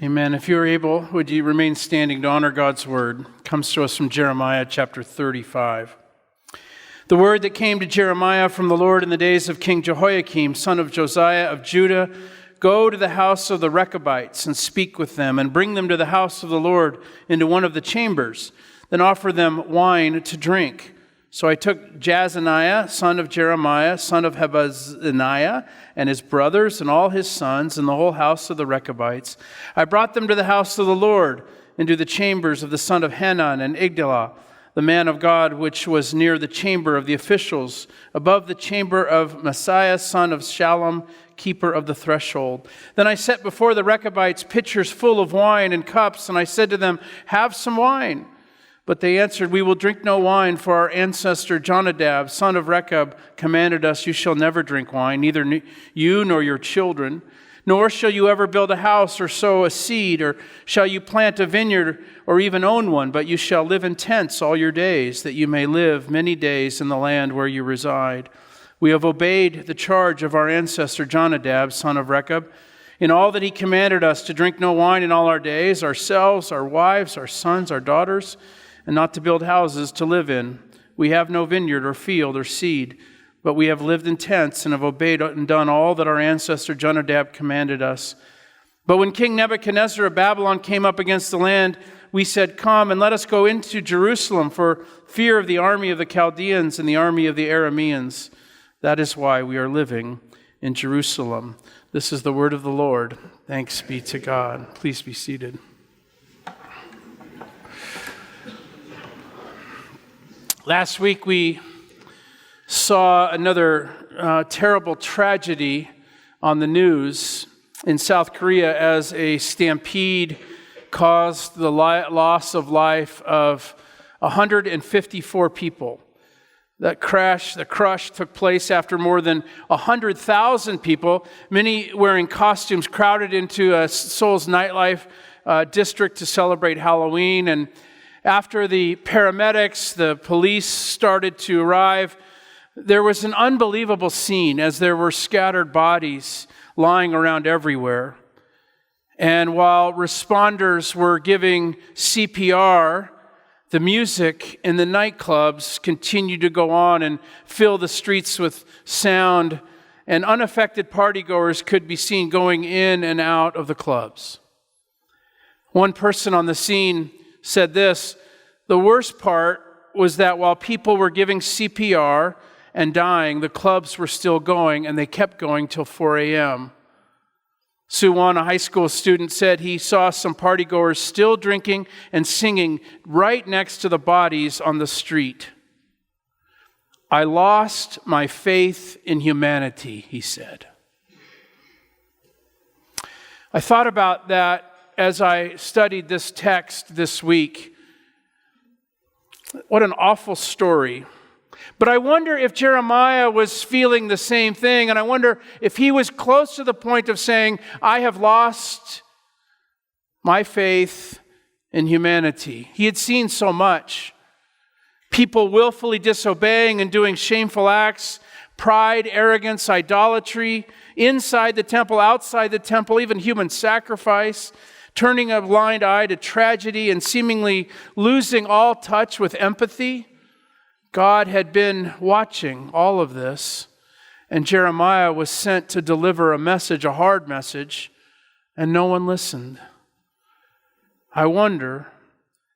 Amen. If you're able, would you remain standing to honor God's word? It comes to us from Jeremiah chapter 35. The word that came to Jeremiah from the Lord in the days of King Jehoiakim, son of Josiah of Judah, go to the house of the Rechabites and speak with them, and bring them to the house of the Lord into one of the chambers. Then offer them wine to drink. So I took Jazaniah, son of Jeremiah, son of Habazziniah, and his brothers and all his sons, and the whole house of the Rechabites. I brought them to the house of the Lord, into the chambers of the son of Hanan and Igdalah, the man of God, which was near the chamber of the officials, above the chamber of Messiah, son of Shallum, keeper of the threshold. Then I set before the Rechabites pitchers full of wine and cups, and I said to them, "Have some wine." But they answered, "We will drink no wine, for our ancestor Jonadab, son of Rechab, commanded us, 'You shall never drink wine, neither you nor your children. Nor shall you ever build a house or sow a seed, or shall you plant a vineyard or even own one, but you shall live in tents all your days, that you may live many days in the land where you reside.' We have obeyed the charge of our ancestor Jonadab, son of Rechab, in all that he commanded us, to drink no wine in all our days, ourselves, our wives, our sons, our daughters, and not to build houses to live in. We have no vineyard or field or seed, but we have lived in tents and have obeyed and done all that our ancestor Jonadab commanded us. But when King Nebuchadnezzar of Babylon came up against the land, we said, 'Come and let us go into Jerusalem for fear of the army of the Chaldeans and the army of the Arameans.' That is why we are living in Jerusalem." This is the word of the Lord. Thanks be to God. Please be seated. Last week we saw another terrible tragedy on the news in South Korea as a stampede caused the loss of life of 154 people. The crush took place after more than 100,000 people, many wearing costumes, crowded into Seoul's nightlife district to celebrate Halloween. And after the paramedics, the police started to arrive, there was an unbelievable scene as there were scattered bodies lying around everywhere. And while responders were giving CPR, the music in the nightclubs continued to go on and fill the streets with sound, and unaffected partygoers could be seen going in and out of the clubs. One person on the scene said this: "The worst part was that while people were giving CPR and dying, the clubs were still going, and they kept going till 4 a.m. Suwon, a high school student, said he saw some partygoers still drinking and singing right next to the bodies on the street. "I lost my faith in humanity," he said. I thought about that as I studied this text this week. What an awful story. But I wonder if Jeremiah was feeling the same thing, and I wonder if he was close to the point of saying, "I have lost my faith in humanity." He had seen so much. People willfully disobeying and doing shameful acts, pride, arrogance, idolatry, inside the temple, outside the temple, even human sacrifice, turning a blind eye to tragedy and seemingly losing all touch with empathy. God had been watching all of this, and Jeremiah was sent to deliver a message, a hard message, and no one listened. I wonder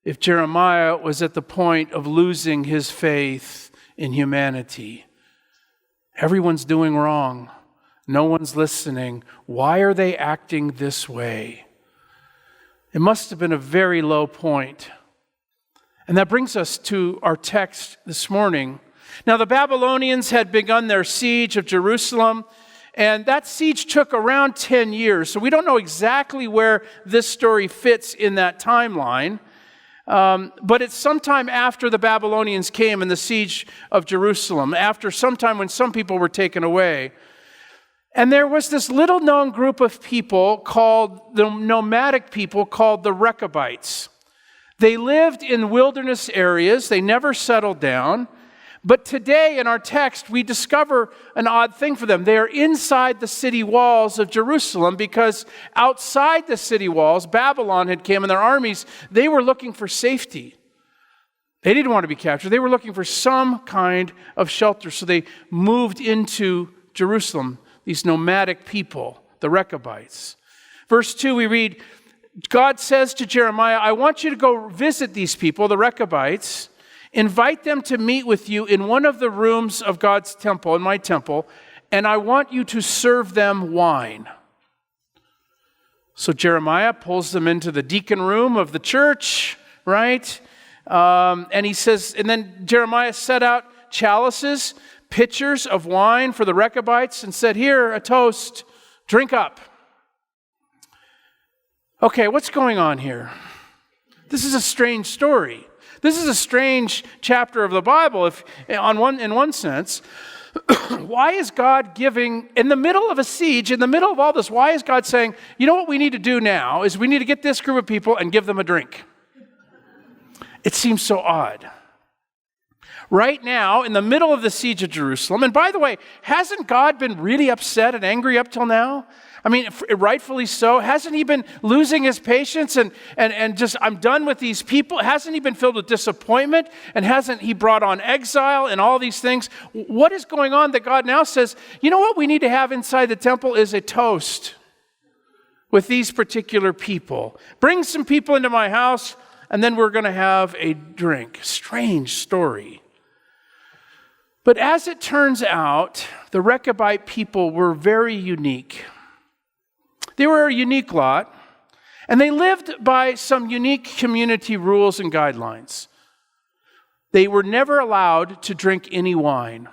if Jeremiah was at the point of losing his faith in humanity. Everyone's doing wrong. No one's listening. Why are they acting this way? It must have been a very low point. And that brings us to our text this morning. Now, the Babylonians had begun their siege of Jerusalem, and that siege took around 10 years. So we don't know exactly where this story fits in that timeline. But it's sometime after the Babylonians came in the siege of Jerusalem, after sometime when some people were taken away. And there was this little known group of people called the nomadic people called the Rechabites. They lived in wilderness areas. They never settled down. But today in our text, we discover an odd thing for them. They are inside the city walls of Jerusalem because outside the city walls, Babylon had come and their armies, they were looking for safety. They didn't want to be captured. They were looking for some kind of shelter. So they moved into Jerusalem, these nomadic people, the Rechabites. Verse 2, we read, God says to Jeremiah, I want you to go visit these people, the Rechabites. Invite them to meet with you in one of the rooms of God's temple, in my temple, and I want you to serve them wine. So Jeremiah pulls them into the deacon room of the church, right? And he says, and then Jeremiah set out chalices, pitchers of wine for the Rechabites, and said, here, a toast, drink up. Okay, what's going on here? This is a strange story. This is a strange chapter of the Bible, in one sense. Why is God giving, in the middle of a siege, in the middle of all this, why is God saying, you know what we need to do now is we need to get this group of people and give them a drink? It seems so odd. Right now, in the middle of the siege of Jerusalem, and by the way, hasn't God been really upset and angry up till now? I mean, rightfully so. Hasn't he been losing his patience and just, I'm done with these people? Hasn't he been filled with disappointment? And hasn't he brought on exile and all these things? What is going on that God now says, you know what we need to have inside the temple is a toast with these particular people. Bring some people into my house, and then we're going to have a drink. Strange story. But as it turns out, the Rechabite people were very unique. They were a unique lot, and they lived by some unique community rules and guidelines. They were never allowed to drink any wine.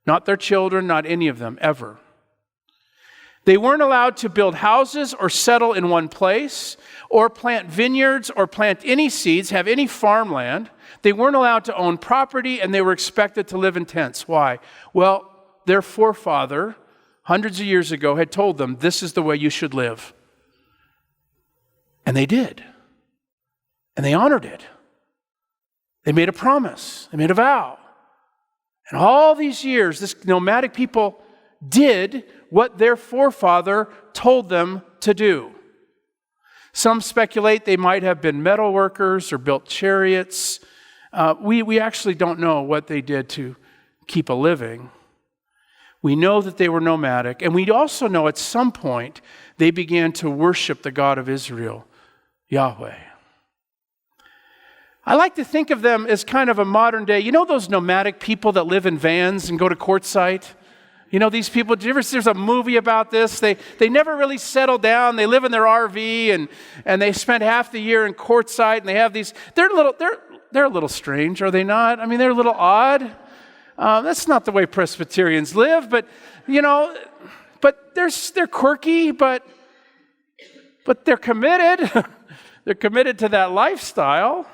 Not their children, not any of them, ever. They weren't allowed to build houses or settle in one place, or plant vineyards or plant any seeds, have any farmland. They weren't allowed to own property, and they were expected to live in tents. Why? Well, their forefather, hundreds of years ago, had told them, this is the way you should live. And they did. And they honored it. They made a promise. They made a vow. And all these years, this nomadic people did what their forefather told them to do. Some speculate they might have been metal workers or built chariots. We actually don't know what they did to keep a living. We know that they were nomadic, and we also know at some point they began to worship the God of Israel, Yahweh. I like to think of them as kind of a modern day, you know those nomadic people that live in vans and go to Quartzsite? You know these people, there's a movie about this. They never really settle down. They live in their RV and they spend half the year in Quartzsite, and they have these, they're a little strange, are they not? I mean, they're a little odd. That's not the way Presbyterians live, but they're quirky, but they're committed. They're committed to that lifestyle,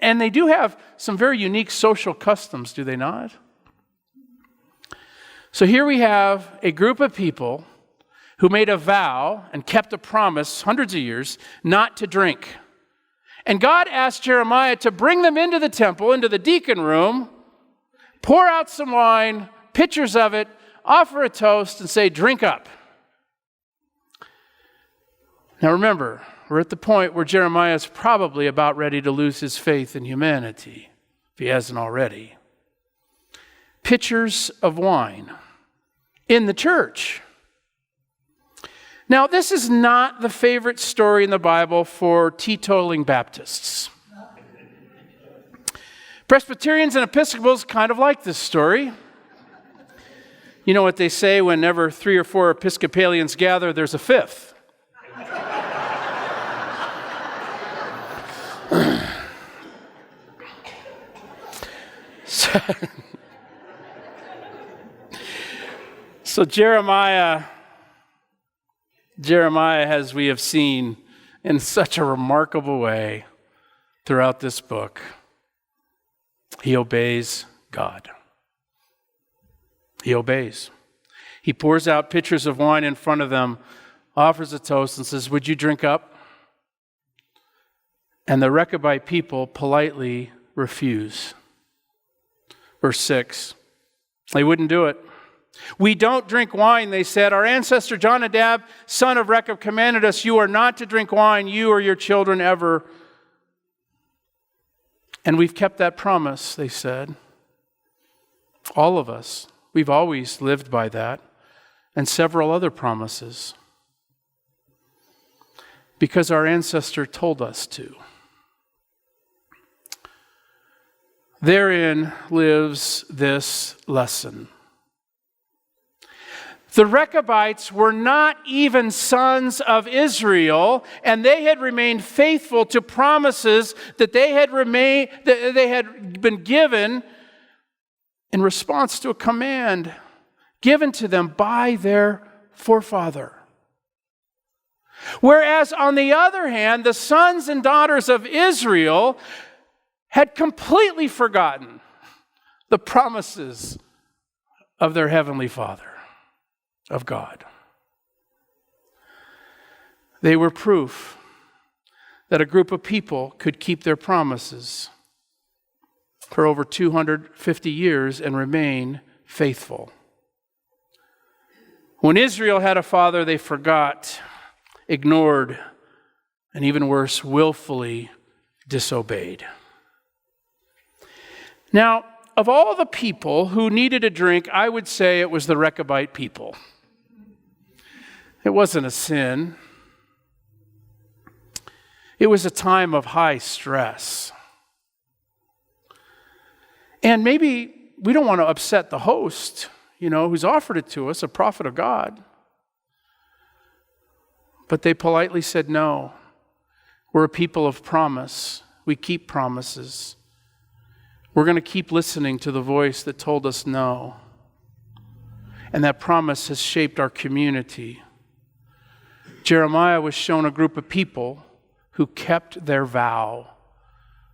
and they do have some very unique social customs, do they not? So here we have a group of people who made a vow and kept a promise hundreds of years not to drink. And God asked Jeremiah to bring them into the temple, into the deacon room, pour out some wine, pitchers of it, offer a toast, and say, drink up. Now remember, we're at the point where Jeremiah is probably about ready to lose his faith in humanity, if he hasn't already. Pitchers of wine in the church. Now, this is not the favorite story in the Bible for teetotaling Baptists. Presbyterians and Episcopals kind of like this story. You know what they say, whenever 3 or 4 Episcopalians gather, there's a fifth. So Jeremiah, as we have seen in such a remarkable way throughout this book, he obeys God. He obeys. He pours out pitchers of wine in front of them, offers a toast, and says, would you drink up? And the Rechabite people politely refuse. Verse 6. They wouldn't do it. We don't drink wine, they said. Our ancestor Jonadab, son of Rechab, commanded us, you are not to drink wine, you or your children ever. And we've kept that promise, they said. All of us. We've always lived by that. And several other promises. Because our ancestor told us to. Therein lives this lesson. The Rechabites were not even sons of Israel, and they had remained faithful to promises that they had been given in response to a command given to them by their forefather. Whereas, on the other hand, the sons and daughters of Israel had completely forgotten the promises of their heavenly Father, of God. They were proof that a group of people could keep their promises for over 250 years and remain faithful. When Israel had a father, they forgot, ignored, and even worse, willfully disobeyed. Now, of all the people who needed a drink, I would say it was the Rechabite people. It wasn't a sin. It was a time of high stress. And maybe we don't want to upset the host, who's offered it to us, a prophet of God. But they politely said, no, we're a people of promise. We keep promises. We're going to keep listening to the voice that told us no. And that promise has shaped our community. Jeremiah was shown a group of people who kept their vow,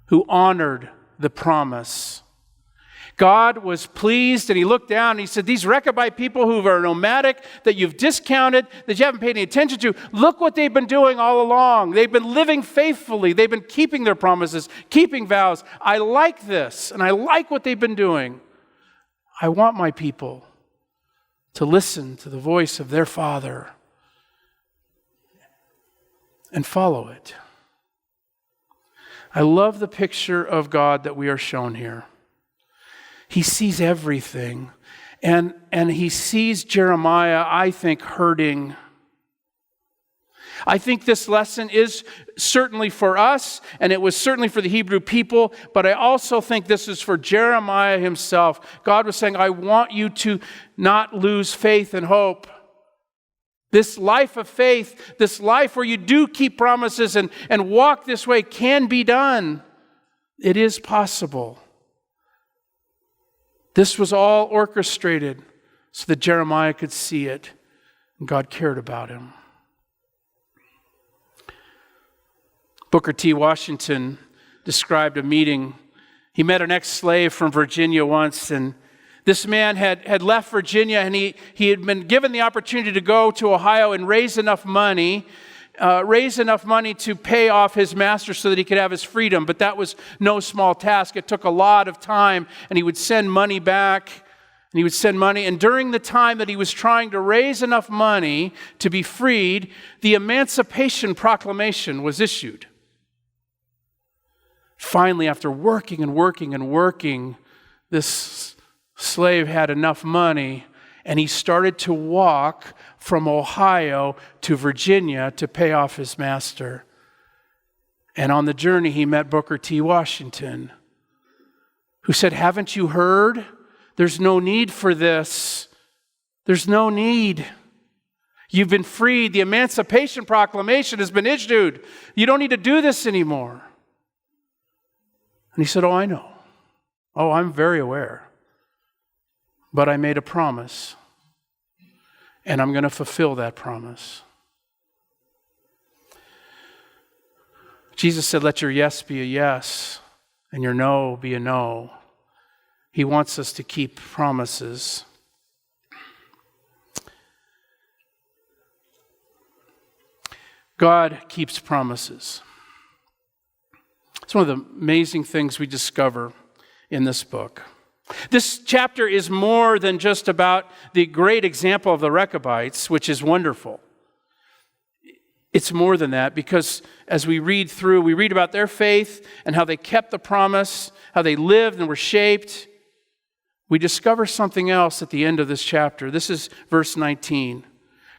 who honored the promise. God was pleased, and he looked down and he said, these Rechabite people who are nomadic, that you've discounted, that you haven't paid any attention to, look what they've been doing all along. They've been living faithfully. They've been keeping their promises, keeping vows. I like this, and I like what they've been doing. I want my people to listen to the voice of their Father and follow it. I love the picture of God that we are shown here. He sees everything. And he sees Jeremiah, I think, hurting. I think this lesson is certainly for us, and it was certainly for the Hebrew people, but I also think this is for Jeremiah himself. God was saying, I want you to not lose faith and hope. This life of faith, this life where you do keep promises and walk this way can be done. It is possible. This was all orchestrated so that Jeremiah could see it, and God cared about him. Booker T. Washington described a meeting. He met an ex-slave from Virginia once, and this man had left Virginia, and he had been given the opportunity to go to Ohio and raise enough money to pay off his master so that he could have his freedom. But that was no small task. It took a lot of time, and he would send money back, and he would send money. And during the time that he was trying to raise enough money to be freed, the Emancipation Proclamation was issued. Finally, after working and working and working, this slave had enough money, and he started to walk from Ohio to Virginia to pay off his master. And on the journey, he met Booker T. Washington, who said, haven't you heard? There's no need for this. There's no need. You've been freed. The Emancipation Proclamation has been issued. You don't need to do this anymore. And he said, oh, I know. Oh, I'm very aware. But I made a promise, and I'm going to fulfill that promise. Jesus said, let your yes be a yes, and your no be a no. He wants us to keep promises. God keeps promises. It's one of the amazing things we discover in this book. This chapter is more than just about the great example of the Rechabites, which is wonderful. It's more than that, because as we read through, we read about their faith and how they kept the promise, how they lived and were shaped. We discover something else at the end of this chapter. This is verse 19.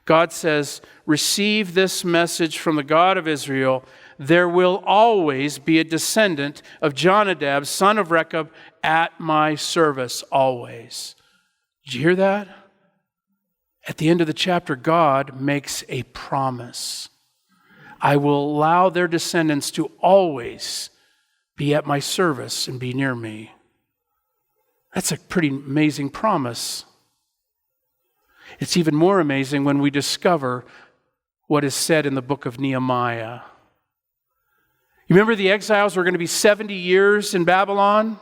God says, "Receive this message from the God of Israel. There will always be a descendant of Jonadab, son of Rechab, at my service," always. Did you hear that? At the end of the chapter, God makes a promise. I will allow their descendants to always be at my service and be near me. That's a pretty amazing promise. It's even more amazing when we discover what is said in the book of Nehemiah. You remember the exiles were going to be 70 years in Babylon?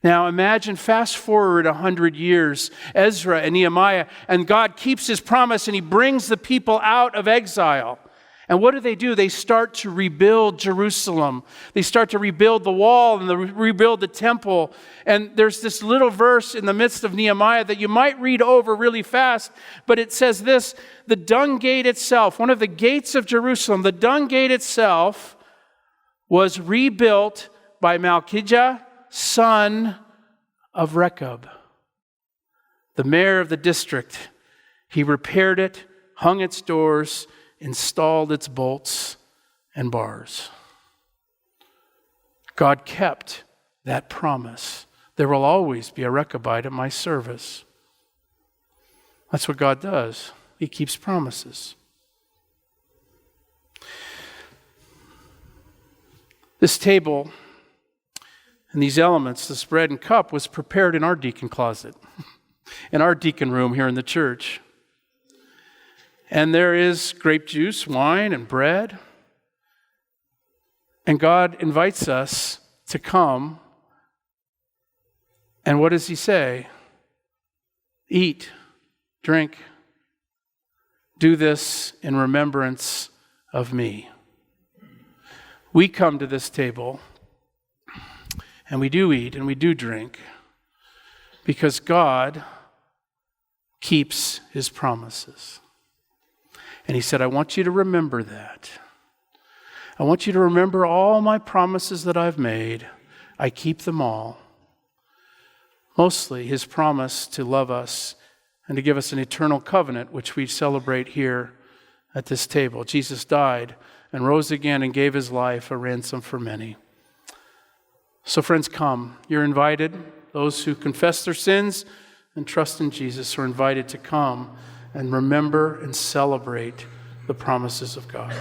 Now imagine, fast forward 100 years, Ezra and Nehemiah, and God keeps his promise and he brings the people out of exile. And what do? They start to rebuild Jerusalem. They start to rebuild the wall and rebuild the temple. And there's this little verse in the midst of Nehemiah that you might read over really fast, but it says this: the dung gate itself, one of the gates of Jerusalem, the dung gate itself was rebuilt by Malchijah, son of Rechab, the mayor of the district. He repaired it, hung its doors, installed its bolts and bars. God kept that promise. There will always be a Rechabite at my service. That's what God does. He keeps promises. This table and these elements, this bread and cup, was prepared in our deacon closet, in our deacon room here in the church. And there is grape juice, wine, and bread. And God invites us to come. And what does he say? Eat, drink. Do this in remembrance of me. We come to this table, and we do eat and we do drink because God keeps his promises. And he said, I want you to remember that. I want you to remember all my promises that I've made. I keep them all. Mostly his promise to love us and to give us an eternal covenant, which we celebrate here at this table. Jesus died and rose again and gave his life a ransom for many. So friends, come. You're invited. Those who confess their sins and trust in Jesus are invited to come and remember and celebrate the promises of God.